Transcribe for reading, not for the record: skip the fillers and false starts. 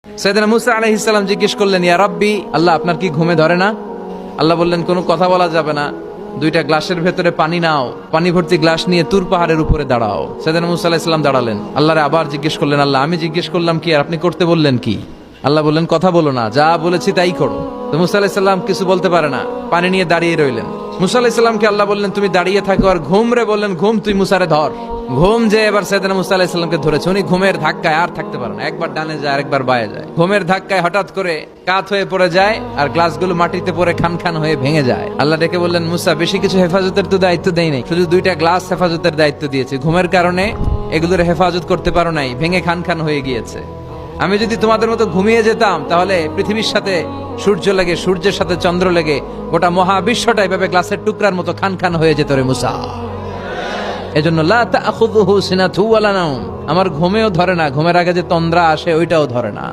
সাইয়েদনা মুসা আলাইহিস সালাম জিজ্ঞেস করলেন, ইয়া রাব্বি, আল্লাহ আপনার কি ঘুমে ধরে না? আল্লাহ বললেন, কোনো কথা বলা যাবে না, দুইটা গ্লাসের ভেতরে পানি নাও, পানি ভর্তি গ্লাস নিয়ে তুর পাহাড়ের উপরে দাঁড়াও। সাইয়েদনা মুসা আলাইহিস সালাম দাঁড়ালেন। আল্লাহরে আবার জিজ্ঞেস করলেন, আল্লাহ আমি জিজ্ঞেস করলাম কি আর আপনি করতে বললেন কি? আল্লাহ বললেন, কথা বলো না, যা বলেছি তাই করো। তো মুসা আলাইহিস সালাম কিছু বলতে পারে না, পানি নিয়ে দাঁড়িয়ে রইলেন। মুসা আলাইহিস সালামকে আল্লাহ বললেন, তুমি দাঁড়িয়ে থাকো আর ঘুম রে, বললেন ঘুম তুই মুসারে ধর। ঘুম যে এবার সাইয়েদনা মুসা আলাইহিস সালামকে ধরেছে। উনি ঘুমের ধাক্কায় আর থাকতে পারেন না, একবার ডানে যায় আরেকবার বায়ে যায়। ঘুমের ধাক্কায় হঠাৎ করে কাত হয়ে পড়ে যায় আর গ্লাসগুলো মাটিতে পড়ে খান খান হয়ে ভেঙে যায়। আল্লাহ ডেকে বললেন, মুসা বেশি কিছু হেফাজতের তো দায়িত্ব দেই নাই, শুধু দুইটা গ্লাস হেফাজতের দায়িত্ব দিয়েছি। ঘুমের কারণে এগুলোর হেফাজত করতে পারো নাই, ভেঙে খান খান হয়ে গিয়েছে। আমি যদি তোমাদের মতো ঘুমিয়ে যেতাম তাহলে পৃথিবীর সাথে সূর্য লেগে, সূর্যের সাথে চন্দ্র লেগে গোটা মহাবিশ্বটা এভাবে গ্লাসের টুকরার মতো খান খান হয়ে যেত রে মুসা। এজন্য লা তাখুযুহু সিনাতু ওয়ালা নাওম, আমার ঘুমেও ধরে না, ঘুমের আগে যে তন্দ্রা আসে ওইটাও ধরে না।